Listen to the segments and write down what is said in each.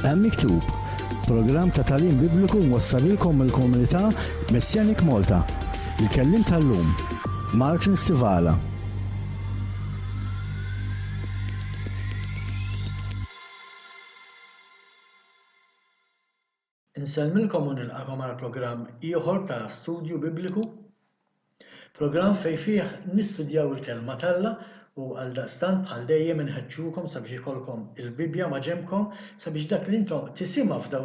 Hemm Miktub, programm ta' tagħlim Bibliku mwassalilkom mill-Komunità Messianic Malta. Il-kellim tal-lum, Mark Nistivala. Insellmilkom u nilqakom għal programm ieħor ta' Studju Bibliku, programm fejn fih nistudjaw il-kelma t'Alla u għaldaqstant bħal dejjem inħeġġukom sabiex ikolkom il-Bibja ma' ġembkom sabiex dak li intom tisimgħu f'daw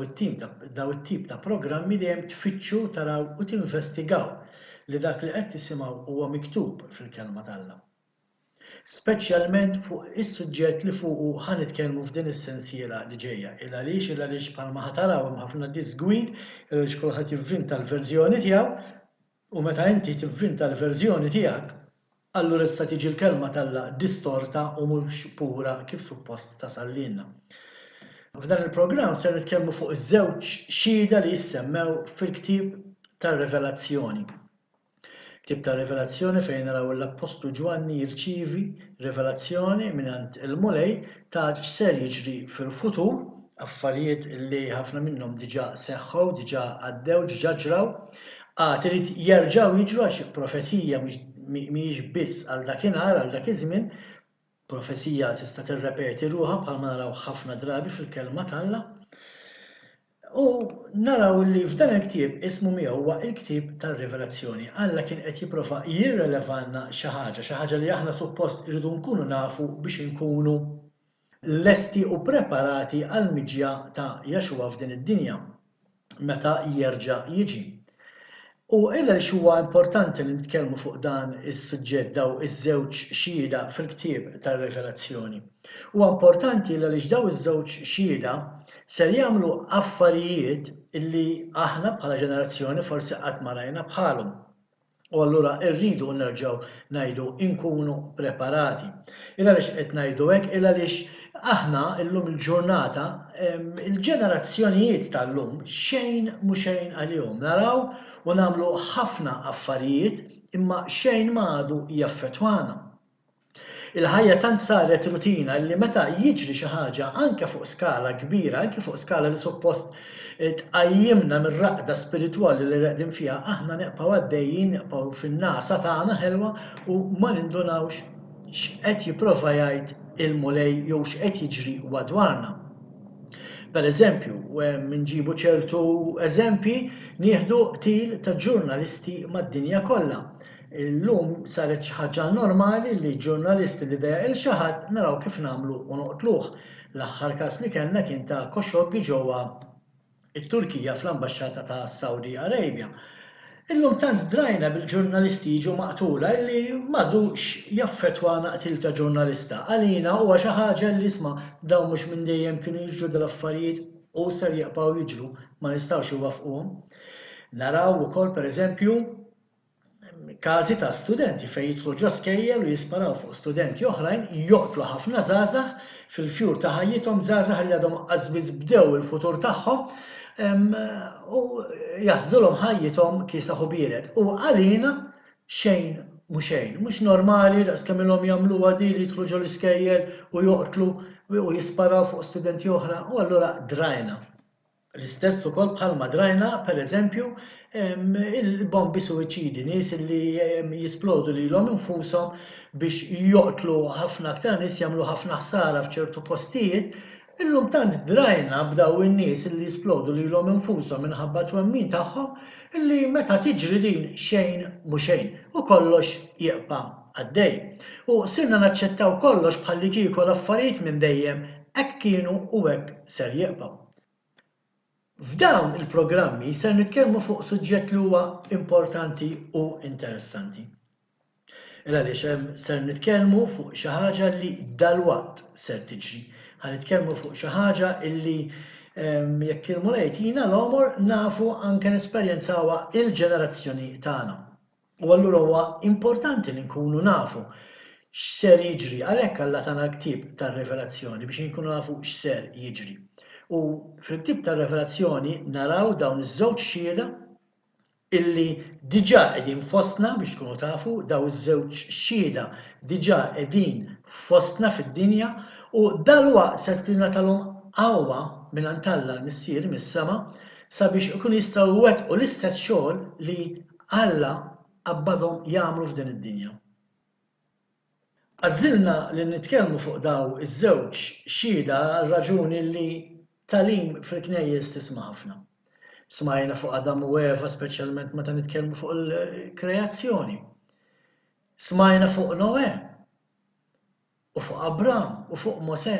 it-tip ta' programmi dejjem tfittxu taraw u tinvestigaw li dak li qed tisimgħu huwa miktub fil-kelma t'Alla. Speċjalment fuq is-suġġett li fuqu ħanitkellmu f'din is-sensiela li ġejja. Għaliex bħalma ħataraw hemm ħafna disgwid għaliex kulħadd jivvinta l-verżjoni tiegħu u meta inti tivvinta l-verżjoni tiegħek, allura issa tiġi l-kelma t'Alla distorta u mhux pura kif suppost tasallilna. F'dan il-programm se nitkellmu fuq iż-żewġ xhieda li jissemmew fil-ktieb tar-Revelazzjoni. Ktib ta' Revelazzjoni fejn naraw l-Apostlu Ġwanni jirċievi rivelazzjoni mingħand il-Mulej ta' x'ser jiġri fil-futur, affarijiet li ħafna minnhom diġà seħħu, diġà għaddew, diġà ġraw, irid jerġgħu jiġru għax profezija mhijiex biss għal dakinhar għal dak iż-żmien, profezija tista' tirrepeti ruħha bħalma naraw ħafna drabi fil-kelma t'Alla. U naraw li f'dan il-ktieb ismu miegħu huwa l-ktieb tar-Rivelazzjoni. Alla kien qed jipprova jirrelevanna xi ħaġa li aħna suppost irridu nkunu nafu biex inkunu lesti u preparati għal miġja ta' Jaxua f'din id-dinja meta jerġa' jiġi. U illa li huwa importanti li nitkellmu fuq dan is-suġġett daw iż-żewġ xhieda fil-ktieb tar-Rivelazzjoni. Huwa importanti li daw iż-żewġ xhieda ser jagħmlu affarijiet illi aħna bħala ġenerazzjoni forsi qatt ma rajna bħalhom. U allura rridu nerġgħu ngħidu nkunu preparati. Illa għaliex qed ngħidu hekk, illa għaliex aħna llum il-ġurnata il-ġenerazzjonijiet tal-lum xejn mhu xejn għalihom. Naraw u nagħmlu ħafna affarijiet imma xejn ma għadu jaffettwana. Il-ħajja tant saret rutina li meta jiġri xi ħaġa anke fuq skala kbira, anke fuq skala li suppost tqajjimna mir-raqda spiritwali li raqdin fiha, aħna neqgħu għaddejjin, neqgħu fin-nasa tagħna ħelwa u ma nindunawx x'qed jipprova jgħid il-Mulej jew x'qed jiġri madwarna. Pereżempju, nġibu ċertu eżempji nieħdu qtil ta' ġurnalisti mad-dinja kollha. Illum saret xi ħaġa normali li ġurnalisti li dejja xi ħadd naraw kif nagħmlu u noqtluh. L-aħħar każ li kellna kien ta' Khashoggi ġewwa it-Turkija fl-Ambaxxata ta' Saudi Arabia. Illum tant drajna bil-ġurnalisti jiġu maqtula li m'għadux jaffettwana qtil ta' ġurnalista. Għalina huwa xi ħaġa li isma' dawn mhux minn dejjem kienu jiġru dal-affarijiet u ser jaqbgħu jiġru ma nistgħux iwaffquhom. Naraw ukoll pereżempju każi ta' studenti fejn jidħlu ġo skejjel u jisparaw fuq studenti oħrajn joqtlu ħafna żgħażagħ fil-fjur ta' ħajjithom żgħażagħ li għadhom qasbiż bdew il-futur tagħhom u jaħżulhom ħajjithom kiesaħ u bieret. U għalina xejn mhu xejn, mhux normali daqskemm ilhom jagħmluha di li jidħlu ġo l-iskejjel u joqtlu u jisparaw fuq studenti oħra u allura drajna. L-istess ukoll bħalma drajna pereżempju il-bombi suwiċidi, nies li jisplodu lilhom infushom biex joqtlu ħafna aktar nies jagħmlu ħafna ħsara f'ċertu postijiet. Illum tant drajna b'daw in-nies li jisplodu lilhom infushom minħabba twemmin tagħhom illi meta tiġri din xejn mhu xejn u kollox jibqa' għaddej. U sirna naċċettaw kollox bħalli kieku l-affarijiet minn dejjem hekk kienu u hekk ser jibqgħu. F'dawn il-programmi ser nitkellmu fuq suġġett li huwa importanti u interessanti. Għaliex ser nitkellmu fuq xi ħaġa li dalwaqt ser tiġri. Ħanitkellmu fuq xi ħaġa illi jekk il-Mulej tina l-għomor nafu anke nesperjenzawha il-ġenerazzjoni tagħna. U allura huwa importanti li nkunu nafu x'ser jiġri għalhekk Alla tagħna l-ktieb tar-Rivelazzjoni biex inkunu nafu x'ser jiġri. U fil-ktieb tar-Revelazzjoni naraw dawn iż-żewġ xhieda illi diġà qegħdin fostna biex tkunu tafu daw iż-żewġ xhieda diġà qegħdin fostna fid-dinja u dalwaqt se tingħatalhom qawwa mingħand Alla l-Missier mis-sema sabiex ikun jistgħu jwettqu l-istess xogħol li Alla qabbadhom jagħmlu f'din id-dinja. Għażilna li nitkellmu fuq daw iż-żewġ xhieda raġuni li tagħlim fil-knejjes tisma' ħafna. Smajna fuq Adam u Eva speċjalment meta nitkellmu fuq il-kreazzjoni. Smajna fuq Noè u fuq Abram u fuq Mosè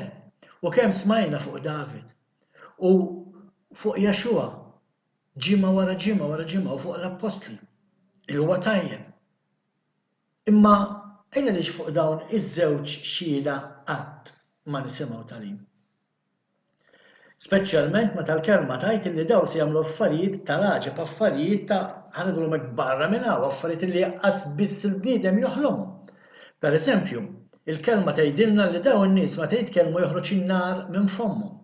u kemm smajna fuq David u fuq Jaxua ġimgħa wara ġimgħa wara ġimgħa u fuq l-Apostli li huwa tajjeb. Imma ejja li fuq dawn iż-żewġ xhieda qatt ma nisimgħu tagħlim. Speċjalment meta l-kelma tajt li dawn se jagħmlu affarijiet tal-għaġeb, affarijiet ta' ħanidulhom hekk barra minn hawn, affarijiet li qas biss il-bniedem joħlomhom. Pereżempju, il-kelma tgħidilna li dawn in-nies meta jitkellmu joħroġ in-nar minn fomhom.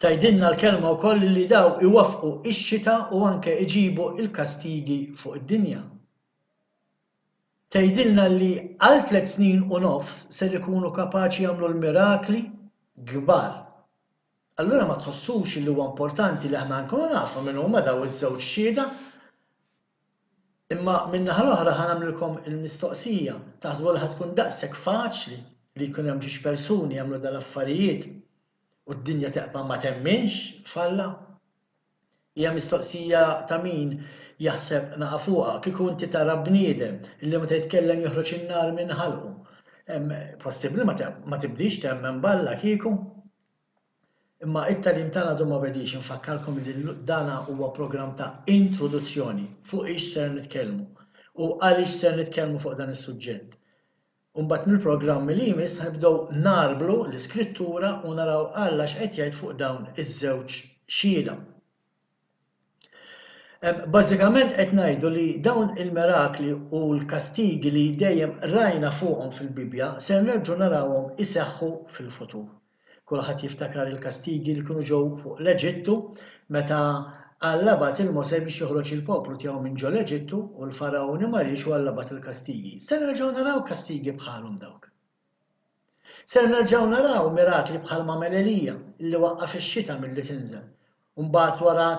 Tgħidilna l-kelma wkoll li dawn iwaffqu x-xita u anke iġibu l-kastigi fuq id-dinja. Tgħidilna li għal 3 snin u nofs se jkunu kapaċi jagħmlu l-mirakli kbar. Allura ma tħossux li huwa importanti li aħna nkunu nafu minn huma daw iż-żewġ xhieda, imma min-naħa l-oħra ħanamlilkom il-mistoqsija taħsbu li tkun daqshekk faċli li jkun hemm xi persuni jagħmlu dal-affarijiet u d-dinja teqba' ma temminx falla? Hija mistoqsija ta' min jaħseb naqa' fuqha kieku inti tara bniedem illi meta jitkellem joħroġ in-nar minn ħalqu. Possibbli ma tibdix temmen balla kieku? Imma it-tagħlim tagħna għadu ma bedix infakkarkom li dana huwa programm ta' introduzzjoni fuq ix ser nitkellmu u għaliex ser nitkellmu fuq dan is-suġġett. U mbagħad mill-programmi li jmiss ħnibdew narblu l-iskrittura u naraw Alla x'qed jgħid fuq dawn iż-żewġ xhieda. Bażikament qed ngħidu li dawn il-mirakli u l-kastigi li dejjem rajna fuqhom fil-Bibja ser nerġgħu narawhom iseħħu fil-futur. Kulħadd jiftakar il-kastigi li kienu ġew fuq l-Eġittu meta Alla bagħat il-Mosè biex joħroġ il-poplu tiegħu minn ġol Eġittu u l-Farawni ma rridx u Alla bagħat il-kastigi. Se nerġgħu naraw kastigi bħalhom dawk. Se nerġgħu naraw mirakli bħal ma' Elija li waqqaf ix-xita milli tinżel. U mbagħad wara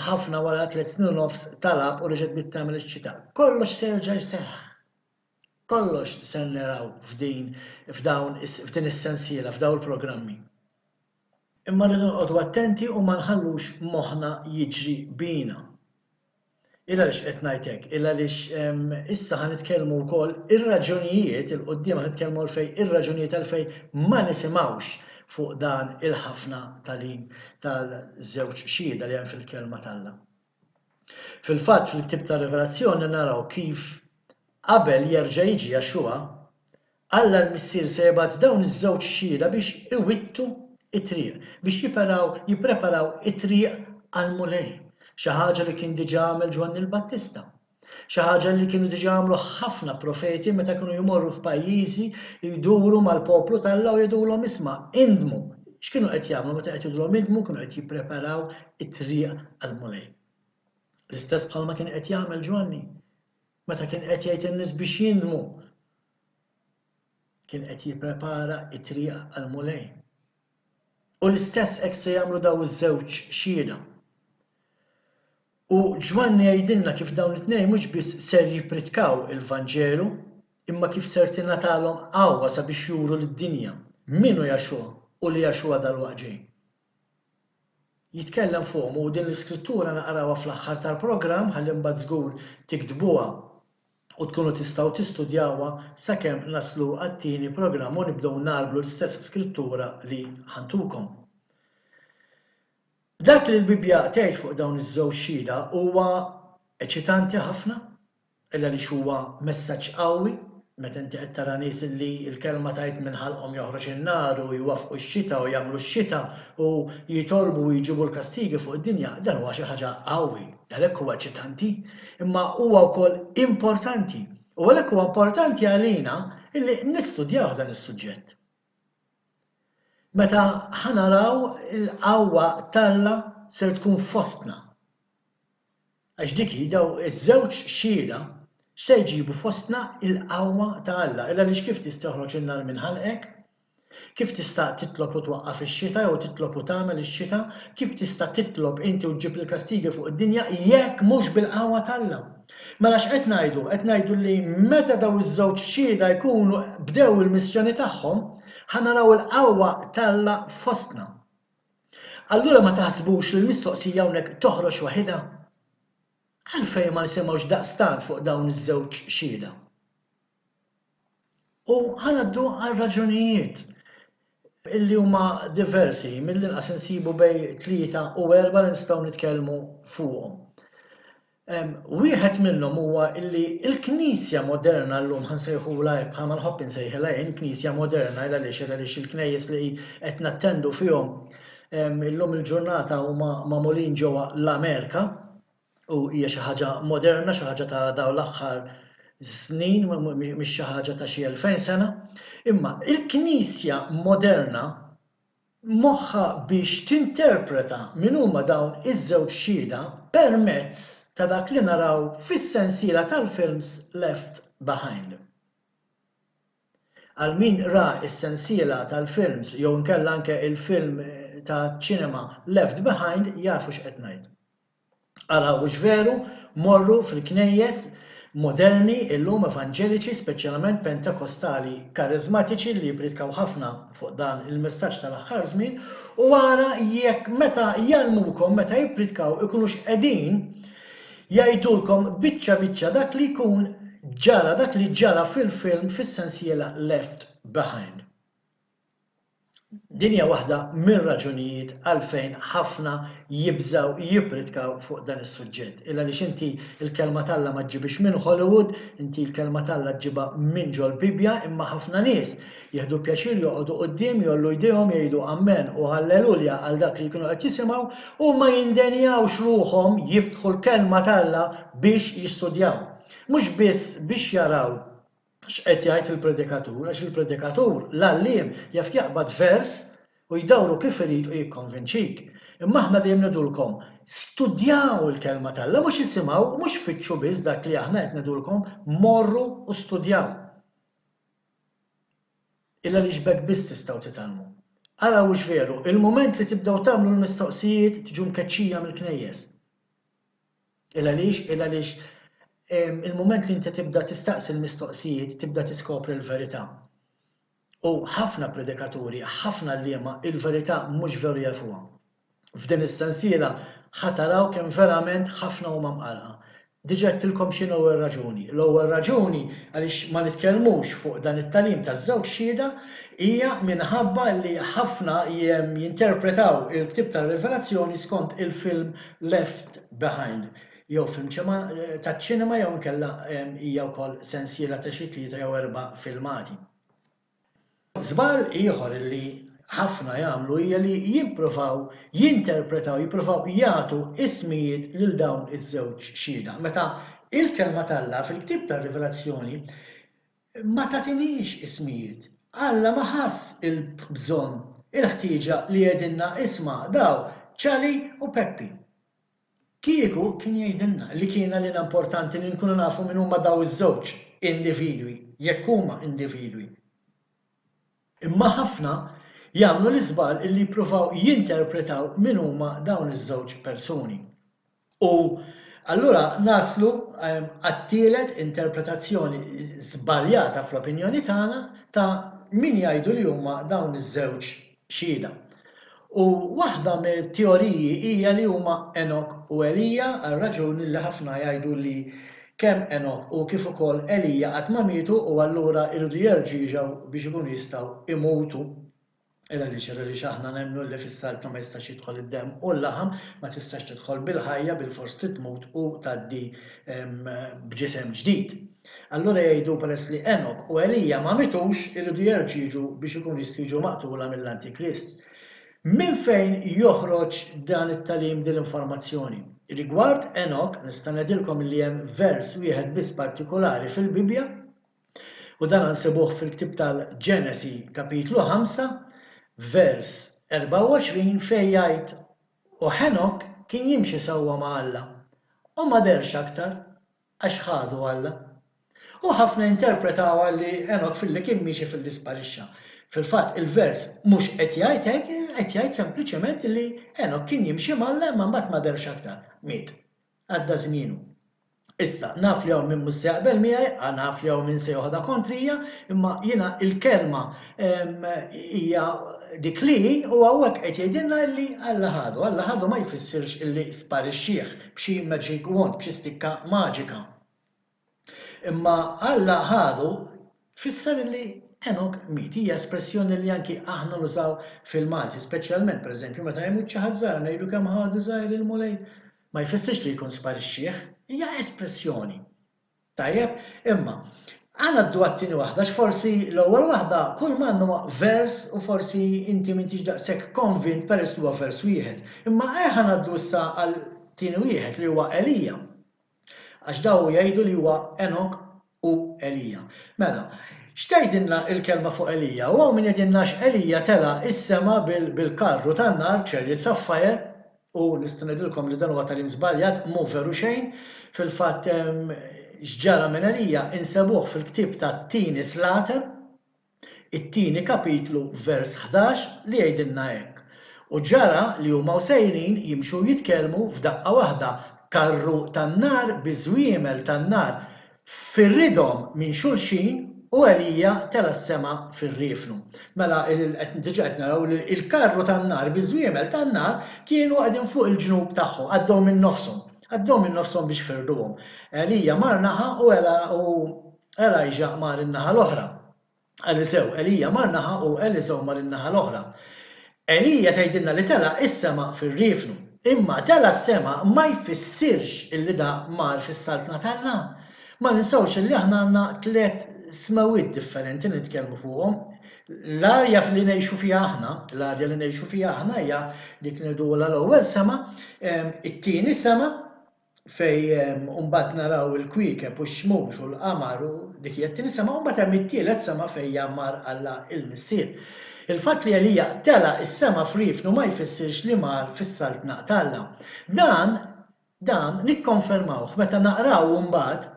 ħafna wara 3 snin u nofs talab u reġgħet bit tagħmel ix-xita. Kollox se jerġa' jseħħ. Kollox se naraw f'din is-sensiela f'dawn il-programmi. Imma rridu noqogħdu attenti u ma nħallux moħħna jiġri bina. Illa għaliex qed ngħid hekk, illa għaliex issa ħanitkellmu wkoll ir-raġunijiet il-qudiem ħanitkellmu għalfejn ir-raġunijiet għalfejn ma nisimgħux fuq dan il-ħafna tagħlim tal-żewġ xhieda li hemm fil-kelma tagħAlla. Fil-fatt fil-ktieb tar-Rivelazzjoni naraw kif qabel jerġa' jiġi Jaxua, Alla l-Missier se jibgħat dawn iż-żewġ xhieda biex iwittu it-triq, biex jippreparaw it-triq għal mulej. Xi ħaġa li kien diġà għamel Ġwanni l-Battista. Xi ħaġa li kienu diġà għamlu ħafna profeti meta kienu jmorru f'pajjiżi jduru mal-poplu tal-Alla u jgħidulhom isma' indmu. X'kienu qed jagħmlu meta qed jgħidulhom indmu kienu qed jippreparaw it-triq għal mulej. L-istess bħalma kien qed jagħmel Ġwanni. Meta kien qed jgħid in-nies biex jindmu, kien qed jipprepara t-triq għal mulej. U l-istess hekk se jagħmlu daw iż-żewġ xhieda. U Ġwanni jgħidilna kif dawn it-tnejn mhux biss ser jippritkaw il-Vanġelu, imma kif ser tingħatalhom qawwa sabiex juru lid-dinja min hu Jaxua u li Jaxua dalwaqt ġej. Jitkellem fuqhom u din l-iskrittura naqrawha fl-aħħar tal-programm ħalli mbagħad żgur tiktbuha u tkunu tistgħu tistudjawha sakemm naslu għat-tieni programm u nibdew narblu l-istess skrittura li ħantukom. Dak li l-Bibja tgħid fuq dawn iż-żewġ xhieda huwa eċitanti ħafna, illa li huwa messaġġ qawwi meta inti qed tara nies li l-kelma tgħid minn ħalqhom joħroġ in-nar u jwaffqu x-xita u jagħmlu x-xita u jitolbu u jġibu l-kastigi fuq id-dinja, dan huwa xi ħaġa qawwi, għalhekk huwa eċitanti, imma huwa wkoll importanti. U għalhekk huwa importanti għalina illi nistudjaw dan is-suġġett. Meta ħanaraw il-qawwa talla ser tkun fostna. Għax dik daw iż-żewġ xhieda se jġibu fostna il-qawwa ta' Alla, illa li kif tistoħroġ in-nar minn ħalqek, Kif tista' titlob u twaqqaf ix-xita jew titlob u tagħmel ix-xita, kif tista' titlob inti u ġġib il-kastigi fuq id-dinja jekk mhux bil-qawwa talla. Mela x'qed ngħidu? Qed ngħidu li meta daw iż-żewġ xhieda jkunu bdew il-missjoni tagħhom, ħanaraw il-qawwa talla fostna. Allura ma taħsbux li l-mistoqsija hawnhekk toħroġ waħedha? Għalfejn ma nisimgħux daqstant fuq dawn iż-żewġ xhieda? U ħanaddu għal raġunijiet illi huma diversi, mill-inqas insibu bejn 3 u 4 li nistgħu nitkellmu fuqhom. Wieħed minnhom huwa illi l-Knisja Moderna llum ħansejħula bħalma nħobb insejħilha Knisja Moderna għaliex il-knejjes li qed nattendu fihom illum il-ġurnata huma magħmulin ġewwa l-Amerika u hija xi ħaġa moderna, xi ħaġa ta' dawn l-aħħar snin, mhix xi ħaġa ta' xi 2000 sena. Imma il-Knisja Moderna moħħa biex tinterpreta min huma dawn iż-żewġ xhieda permezz ta' dak li naraw fis-sensiela tal-films Left Behind. Għal min ra s-sensiela tal-films jew inkella anke il-film ta' ċinema Left Behind jafu x'qed ngħid. Araw veru morru fil-knejjes moderni illum evanġeliċi, speċjalment pentekostali karizmatiċi li jipritkaw ħafna fuq dan il-messaġġ tal-aħħar żmien u wara jekk meta jalmukom meta jippritkaw ikunux qegħdin jgħidulkom biċċa dak li jkun ġara dak li ġara fil-film fis-sensiela Left Behind. Din hija waħda mir-raġunijiet għalfejn ħafna jibżgħu jippritkaw fuq dan is-suġġett. Illa għaliex inti l-kelma Alla ma tġibix minn Hollywood, inti l-kelma Alla ġibha minn ġol Bibja, imma ħafna nies jieħdu pjaċir joqogħdu quddiem jollu jdejhom jgħidu Amen u Hallelujja għal dak li jkunu qed jisimgħu u ma jindenjawx ruhom jiftħu l-kelma Alla biex jistudjaw. Mhux biss biex jaraw x'qed jgħid il-predikatur, għax il-predikatur l-għalliem jaf jaqbad vers u jdawru kif irid u jikkonvinċik. Imma aħna dejjem ngħidulkom studjaw il-kelma Alla, mhux isimgħu, mhux fitxu biss dak li aħna qed ngħidulkom, morru u studjaw. Illa li xbek biss tistgħu titgħallmu. Araw veru, il-mument li tibdew tagħmlu l-mistoqsijiet tiġu mkeċċija mill-knejjes. Illa għaliex il-moment li inti tibda tistaqsi l-mistoqsijiet, tibda tiskopri l-verità. U ħafna predikaturi, ħafna liema il-verità mhux veru jafuha. F'din is-sensiela ħataraw kemm verament ħafna huma mqarqa. Diġà qedtilkom x'inhu r-raġuni. L-ewwel raġuni għaliex ma nitkellmux fuq dan it-tagħlim taż-żewġ xhieda hija minħabba li ħafna jinterpretaw il-ktieb tar-Rivelazzjoni skont il-film Left Behind. Jew film taċ-ċinema jew inkella hija wkoll sensiela ta' xi 3 jew 4 filmati. Żball ieħor li ħafna jagħmlu hija li jippruvaw jinterpretaw, jippruvaw jagħtu ismijiet lil dawn iż-żewġ xhieda. Meta il-kelma Alla fil-ktieb tar-Rivelazzjoni ma tagħtinix ismijiet. Alla ma ħass il-bżonn, il-ħtieġa li jgħidilna isma' daw Ċali u Peppi. Kieku kien jgħidilna li kiena li importanti li nkunu nafu min huma daw iż-żewġ individwi, jekk huma individwi. Imma ħafna jagħmlu l-iżbal illi jippruvaw jinterpretaw min huma dawn iż-żewġ persuni. U allura naslu għat-tielet interpretazzjoni żbaljata fl-opinjoni tagħna ta' min jgħidu li huma dawn iż-żewġ xhieda. U waħda mill-teoriji hija li huma Enok u Elija għal raġuni li ħafna jgħidu li kemm Enok u kif ukoll Elija qatt ma mietu u allura jridu jerġgħu biex ikunu jistgħu imutu. Illa li aħna nemmnu li fis-salb ma jistax jidħol id-demm u l-laħam ma tistax tidħol bil-ħajja bil-fors titmut u tgħaddi b'ġisem ġdid. Allura jgħidu peress li Enok u Elija ma mitux irridu jerġgħu biex ikunu jistgħu maqtula mill-Antikrist. Min fejn joħroġ dan it-tagħlim din l-informazzjoni? Rigward Enok nista' ngħidilkom li hemm vers wieħed biss partikolari fil-Bibja u dan nsibuh fil-ktieb tal-Ġenesi kapitlu 5 vers 24 fejn jgħid u Enok kien jimxi sewwa ma' Alla u ma derx aktar għax ħadu Alla. U ħafna interpretaw li Enok fil-li kien miexi fil-isparixxa. Fil-fatt il-vers mhux qed jgħid hekk, qed jgħid sempliċement li Enok kien jimxi mal-Alla imma mbagħad ma derx aktar, miet. Għadda żmienu. Issa, naf li hawn min mhux se jaqbel miegħi, naf li hawn min se joħodha kontrija, imma jiena il-kelma hija dik li u hawnhekk qed jgħidilna li Alla ħadu ma jfissirx illi sparixxieh b'xi magic wand, b'xi stikka maġika. Imma Alla ħadu fisser li Enok miet, hija espressjoni li anki aħna nużaw fil-Malti, speċjalment pereżempju meta jmut xi ħadd żgħar ngħidu kemm ħadu żgħir il-mulej. Ma jfissirx li jkun sparixxieh, hija espressjoni. Tajjeb, imma għana d-duattini waħda, x'forsi l-ewwel waħda kull mannu vers u forsi inti m'intix daqshekk konvint peress li huwa vers wieħed. Imma ħana ddu issa għal tieni wieħed li huwa Elija. Għax daw jgħidu li huwa Enok u Elija. Mela, x'tgħidilna l-kelma fuq Elija? U min jgħidilna x'Elija tela is-sema bil-karru tan-nar Chariots of Fire, u nista' ngħidilkom li dan huwa tagħlim żbaljat mhu veru xejn, fil-fatt x'ġara minn Elija insebuh fil-ktieb tat-tieni Slater, it-tieni kapitlu vers 11 li jgħidilna hekk. U ġara li huma sejrin jimxu jitkellmu f'daqqa waħda karru tan-nar biżwiemel tan-nar fir-ridhom minn xulxin u Elija tela s-sema fir-riefnu. Mela diġà qed naraw li l-karru tan-nar biżwiemel tan-nar kienu qegħdin fuq il-ġnub tagħhom, għaddew minn nofshom biex firduhom. Elija mar naħa u Elija mar in-naħa l-oħra. Elija mar naħa u Elisew mar in-naħa l-oħra. Elija tgħidilna li tela s-sema fir-riefnu. Imma tela s-sema ma jfissirx illi da mar fis-saltna tal-Alla. Ma ninsawx li aħna għandna tliet smawiet differenti nitkellmu fuqhom. L-arja li ngħixu fiha aħna, hija dik ngħidu l-ewwel sema, it-tieni sema fejn mbagħad naraw il-kwiekeb u x-xmux u l-qamar u dik hija t-tieni sema, u mbagħad hemm it-tielet sema fejn jammar Alla il-missier. Il-fatt li Elija tela s-sema f'riefnu ma jfissirx li mar fis-saltnaq tal-Alla. Dan nikkonfermawh meta naqraw mbagħad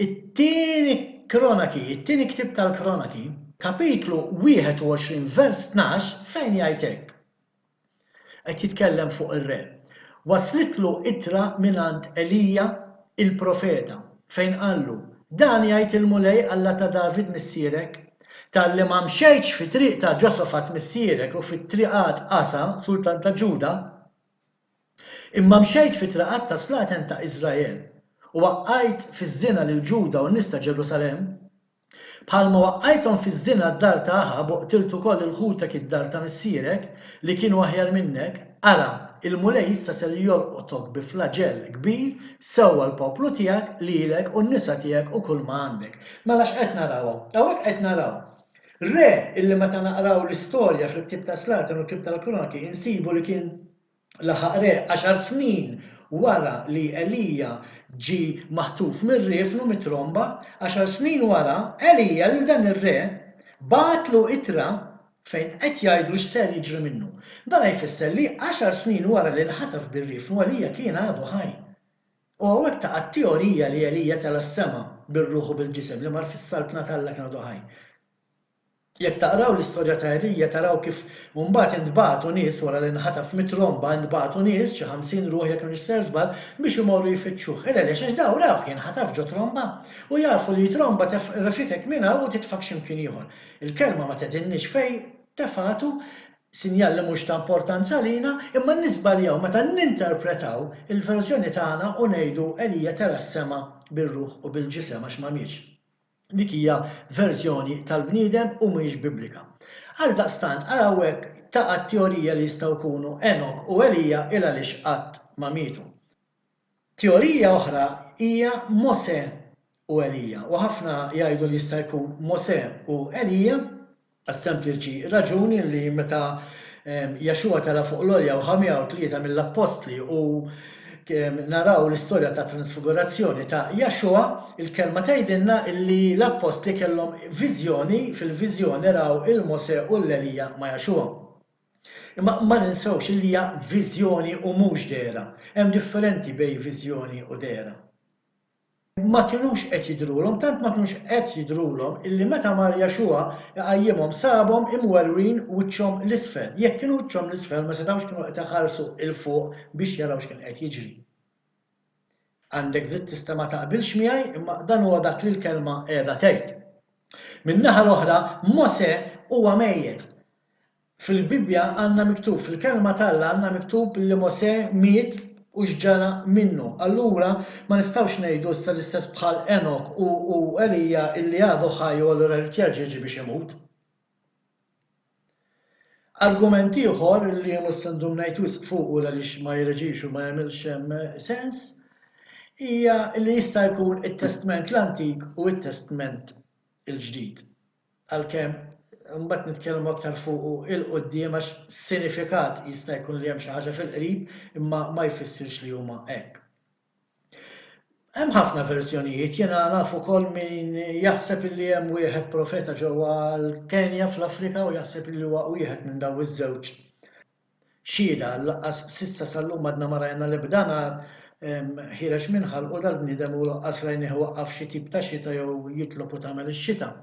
it-tieni ktieb tal-Kronaki, kapitlu 21 vers 12 fejn jgħid hekk. Qed jitkellem fuq ir-re. Waslitlu ittra mingħand Elija il-profeta fejn qallu dan jgħid il-mulej Alla ta' David missierek talli ma mxejtx fi triq ta' Ġosafat missierek u fit-triqat Asa, sultan ta' Ġuda, imma mxejt fi triqat ta' Slaten ta' Iżrael u waqqajt fiż-żina lil Ġuda u n-nies ta' Ġerusalemm, bħalma waqqajthom fiż-żina d-dar ta' Aħab u qtiltu wkoll il-ħutek id-dar ta' missierek li kienu aħjar minnek, ara il-mulej issa se jolqotok bi flaġell kbir sewwa l-poplu tiegħek lilek u n-nisa tiegħek u kull ma għandek. Mela x'qed naraw? Hawnhekk qed naraw. Re illi meta naqraw l-istorja fil-ktieb ta' Slater u l-ktieb tal-Kronaki insibu li kien laħaq re 10 snin wara li Elija ġi maħtuf mir-riefnu mit-tromba, 10 snin wara Elija lil dan ir-re bagħatlu ittra fejn qed jgħidu x'ser jiġri minnu. Dan jfisser li 10 snin wara li nħataf bir-riefnu Elija kien għadu ħaj. U hawnhekk taqa' teorija li Elija tela s-sema bir-ruħ u bil-ġisem li mar fis-saltna tal-Alla kien għadu ħaj. Jekk taqraw l-istorja ta' Elija taraw kif mbagħad intbagħtu nies wara li nħataf mit-tromba intbagħtu nies xi 50 ruħ jekk mhix ser żball biex imorru jfittxuh. Għaliex għax daw raw kien ħataf ġo tromba u jafu li tromba refitek minha u titfak x'imkien ieħor. Il-kelma ma tgħidilniex fejn tefatu sinjal li mhux ta' importanza lina imma nisbaljaw meta ninterpretaw il-verżjoni tagħna u ngħidu Elija tela s-sema bir-ruħ u bil-ġisem għax m'għamilx. Dik hija verżjoni tal-bniedem u mhijiex biblika. Għaldaqstant hawnhekk taqa' teorija li jistgħu jkunu Enok u Elija il għaliex qatt ma mietu. Teorija oħra hija Mosè u Elija u ħafna jgħidu li jista' jkun Mosè u Elija għas-sempliċi raġuni li meta Jaxua tela fuq l-olja u 503 mill-apostli u naraw l-istorja ta' transfigurazzjoni ta' Jaxua, il-kelma tgħidilna li l-apostli kellhom viżjoni, fil-viżjoni raw il-Mosè u l-Elija ma' Jaxua. Imma ma ninsewx li hija viżjoni u mhux dehra. Hemm differenti bejn viżjoni u dehra. ma kienux qed jidrulhom, tant ma kienux qed jidrulhom illi meta mar Jaxua qajjimhom sabhom imwerwin wiċċhom l-isfel. Jekk kienu wiċċhom l-isfel ma setgħux kienu qed iħarsu il fuq biex jaraw x'kien qed jiġri. Għandek dritt tista' ma taqbilx miegħi, imma dan huwa dak li l-kelma qiegħda tgħid. Min-naħa l-oħra, Mosè huwa mejjed. Fil-Bibja għandna miktub, fil-kelma tal-Alla għandna miktub li Mosè miet u x'ġara minnu. Allura ma nistgħux ngħidu issa l-istess bħal Enok u Elija illi għadu ħaj u allura rid jerġa' jiġi biex imut. Argument ieħor li mhux se ndum ngħid wisq fuq għaliex ma jirreġix u ma jagħmilx sens hija li jista' jkun it-Testament l-Antik u t-Testament il-ġdid. Għalkemm mbagħad nitkellmu aktar fuq il-qudiem għax sinifikat jista' jkun li hemm xi ħaġa fil-qrib imma ma jfissirx li huma hekk. Hemm ħafna verżjonijiet, jiena naf ukoll min jaħseb li hemm wieħed profeta ġewwa l-Kenja fl-Afrika u jaħseb li huwa wieħed minn dawn iż-żewġ xhieda laqqas s'issa sal-lum għadna ma rajna l-ebda ħirex minħal u dal-bniedem u laqqas rajnih waqqaf xi tip ta' xita jew jitlob u tagħmel ix-xita.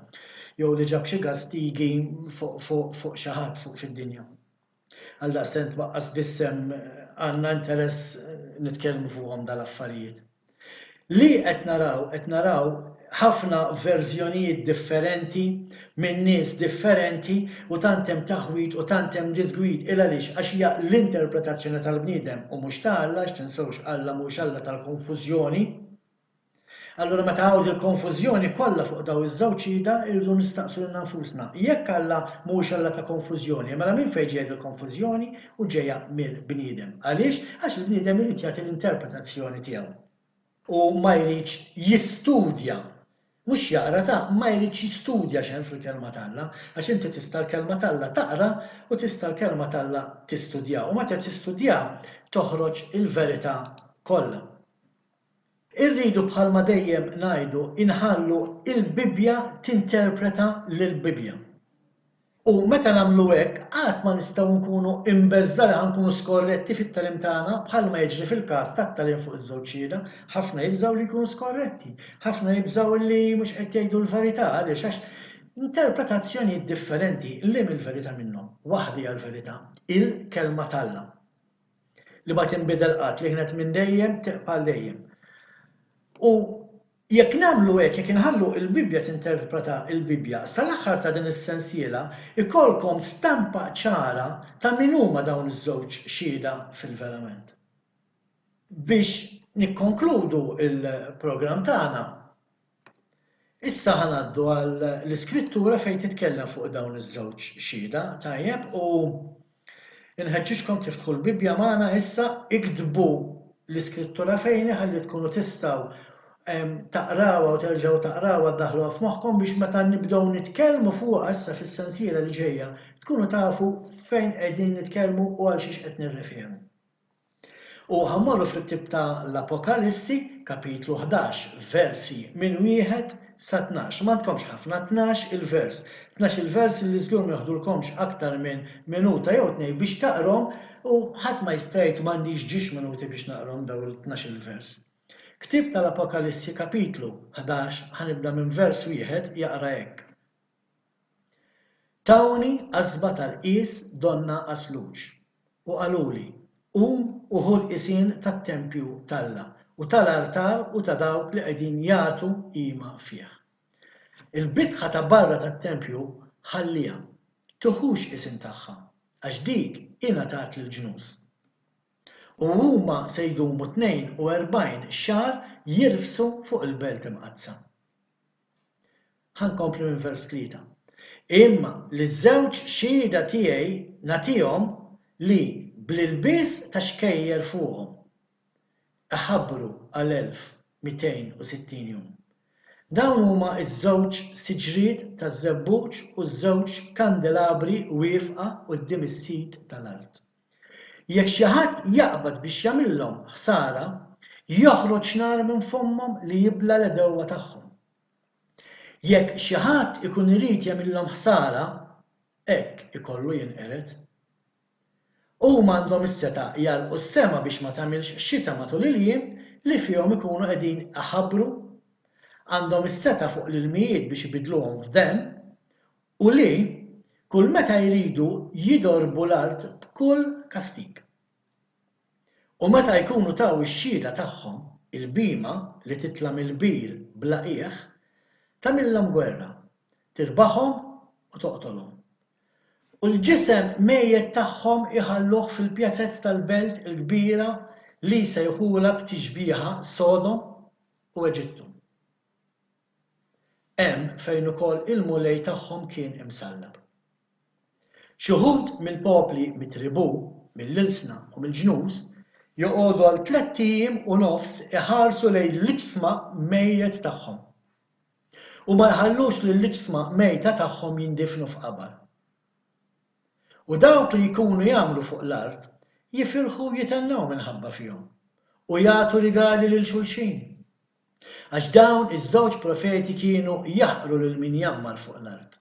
Jew li ġab xi gastigi fuq xi ħadd fuq fid-dinja. Għaldaqstant waqqas biss hemm għandna interess nitkellmu fuqhom dal-affarijiet. Li qed naraw ħafna verżjonijiet differenti minn nies differenti u tant hemm taħwit u tant hemm disgwid il għaliex għax hija l-interpretazzjoni tal-bniedem u mhux ta' Alla għax tinsewx Alla mhux Alla tal-konfużjoni. Allura meta għawd il-konfużjoni kollha fuq daw iż-żewġ ida irridu nistaqsu lil nfusna. Jekk Alla mhux Alla ta' konfużjoni, mela minn fejn ġejja il-konfużjoni u ġejja mill-bniedem. Għaliex? Għax il-bniedem irid jagħti l-interpretazzjoni tiegħu. U ma jridx jistudja. Mhux jaqra ta' ma jridx jistudja x'hemm fil-kelma tal-Alla, għax inti tista' l-kelma tal-Alla taqra u tista' l-kelma tal-Alla tistudja. U meta tistudja toħroġ il-verità kollha. Irridu bħalma dejjem ngħidu inħallu il-Bibja tinterpreta lill-Bibja. U meta nagħmlu hekk qatt ma nistgħu nkunu imbeżżali nkunu skorretti fit-tagħlim tagħna bħalma jiġri fil-każ tat-tagħlim fuq iż-żewġ xhieda, ħafna jibżgħu li jkunu skorretti, ħafna jibżgħu li mhux qed jgħidu l-verità għaliex għax interpretazzjonijiet differenti li mill-verità minnhom. Waħda hija l-verità, il-kelma tal-Alla. Li ma tinbidel qatt li kienet minn dejjem teqbal dejjem. U jekk nagħmlu hekk, jekk inħallu l-Bibja tinterpreta l-Bibja, sal-aħħar ta' din is-sensiela ikollkom stampa ċara ta' min huma dawn iż-żewġ xhieda fil-verament. Biex nikkonkludu il-programm tagħna, issa ħanaddu għall-iskrittura fejn titkellem fuq dawn iż-żewġ xhieda, tajjeb, u inħeġġixkom tiftħu l-Bibja magħna issa iktbu l-iskrittura fejn ħalli tkunu tistgħu taqrawha u terġgħu taqrawha ddaħluha f'moħħkom biex meta nibdew nitkellmu fuqha issa fis-sensiela li ġejja tkunu tafu fejn qegħdin nitkellmu u għal xiex qed nirrefjeru. U ħammorru fit-tib ta' l-Apokalissi, kapitlu 11, versi minn 1 sa 12. Ma tkomx ħafna 12 il-vers. 12 il-vers li żgur ma jaħdulkomx aktar minn minuta jew tnejn biex taqrom u ħadd ma jista' jgħid m'għandix ġiex minuti biex naqrom daw il-12 il-vers. Ktib tal-Apokalissi kapitlu 11 ħanibda minn vers 1 jaqra hekk. Tawni għażba tal-qies donna għaslux u qaluli u ħu l-qisien tat-tempju tal-Alla u tal-artar u ta' dawk li qegħdin jagħtu qima fih. Il-bitħa ta' barra tat-tempju ħallija, tuħux isin tagħha għax dik ingħatat lill-ġnus. U huma se jdumu 42 xahar jirfsu fuq il-belt imqazza. Ħankompli minn vers 3. Imma li żewġ xhieda tiegħi nagħtihom li bl-ilbies ta' xkejjer fuqhom iħabbru għal 1260 jum. Dawn huma ż-żewġ siġriet taż-żebbuġ u ż-żewġ kandelabri wieqfa quddiem is-sit tal-art. Jekk xi ħadd jaqbad biex jagħmilhom ħsara, joħroġ nar minn fommhom li jibla l-edewwa tagħhom. Jekk xi ħadd ikun irid jagħmilhom ħsara, hekk ikollu jinqered. Huma għandhom is-seta' jgħalqu s-sema biex ma tagħmilx xita matul il-jiem li fihom ikunu qegħdin iħabbru għandhom is-seta fuq l-ilmijiet biex ibidluhom f'den u li kull meta jridu jidorbu l-art b'kull kastig. U meta jkunu taw ix-xhieda tagħhom il-bima li titla' mill-bir bla qiegħ tagħmilhom gwerra, tirbaħhom u toqtolhom. U l-ġisem mejjed tagħhom iħalluh fil-pjazzezz tal-belt il-kbira li sejħula b'tixbieħa Sodom u Eġittu. Hemm fejn ukoll il-mulej tagħhom kien imsallab. Xi wħud mill-popli mit-tribù, mill-ilsna u mill-ġnus joqogħdu għal 3 ijiem u nofs iħarsu lejn l-ġisma mejjed tagħhom. U ma jħallux li l-ġisma mejta tagħhom jindifnu f'qabar. U dawk li jkunu jagħmlu fuq l-art jifirħu jitennew minħabba fihom u jagħtu rigali lil xulxin. Għax dawn iż-żewġ profeti kienu jaħqru lil min jammar fuq l-art.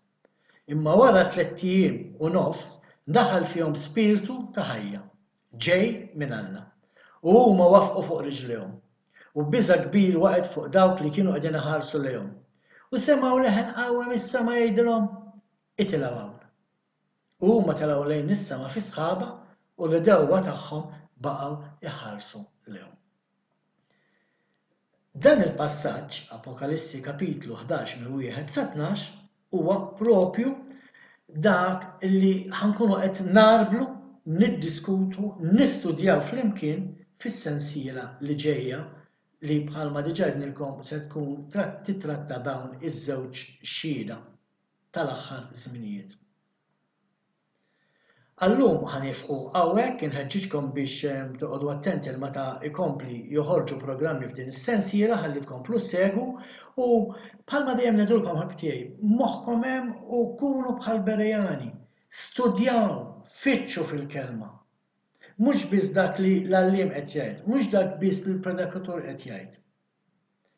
Imma wara 3 ijiem u nofs daħal fihom spiritu ta' ħajja, ġej minn Alla. U huma wafqu fuq riġlihom. U biża' kbir waqgħet fuq dawk li kienu qegħdin iħarsu lejhom. U semgħu leħen qawwa mis-sema jgħidilhom itilgħu hawn. U huma telgħu lejn is-sema fi sħaba u l-dewwa tagħhom baqgħu iħarsu lejhom. Dan il-passaġġ, Apokalissi kapitlu 11 mill-1 sa 12, huwa propju dak li ħankunu qed narblu, niddiskutu, nistudjaw flimkien fis-sensiela li ġejja li bħalma diġà għednilkom se tkun titratta dawn iż-żewġ xhieda tal-aħħar żminijiet. Allum ħanifqu hawnhekk inħeġġiġkom biex toqgħodu attenti l meta jkompli joħorġu programmi f'din is-sensiela ħalli tkomplu ssegwu u bħalma dejjem ngħidulkom ħabtiegħi moħħkom hemm u kunu bħal Berejani. Studjaw, fitxu fil-kelma. Mhux biss dak li l-għalliem qed jgħid, mhux dak biss li l-predikatur qed jgħid.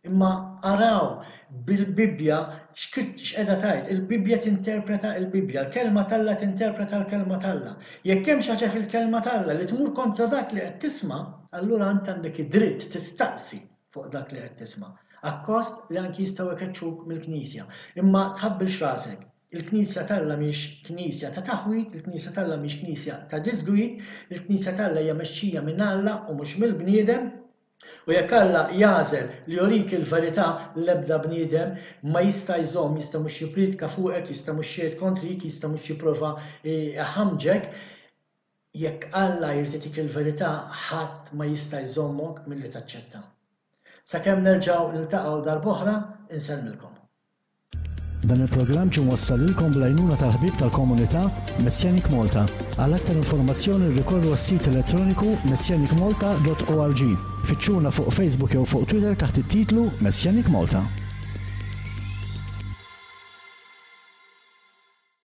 Imma araw bil-Bibja x'qiegħda tgħid, il-Bibja tinterpreta l-Bibja, l-kelma talla tinterpreta l-kelma talla. Jekk hemm xi ħaġa fil-kelma talla li tmur kontra dak li qed tisma', allura int għandek id-dritt tistaqsi fuq dak li qed tisma'. Akkost li anki jistgħu jkeċċuk mill-Knisja. Imma tħabbilx rasek. Il-Knisja talla mhix Knisja ta' taħwit, il-Knisja talla mhix Knisja ta' disgwit, il-Knisja talla hija mexxija minn Alla u mhux mill-bniedem. U jekk Alla jagħżel li jorik il-verità l-ebda bniedem ma jista' jżomm, jista' mhux jippridka fuqek, jista' mhux jgħid kontrik, jista' mhux jipprova ħamġek. Jekk Alla jirtitik il-verità ħadd ma jista' jżommok milli taċċetta. Sakemm nerġgħu niltaqgħu darb'oħra, insellmilkom. Dan il-programm ġie mwassal lilkom bl-għajnuna tal-ħbieb tal-komunità Messianic Malta. Għal aktar informazzjoni rikorru għas-sit elettroniku messianicmalta.org. Fittxuna fuq Facebook jew fuq Twitter taħt it-titlu Messianic Malta.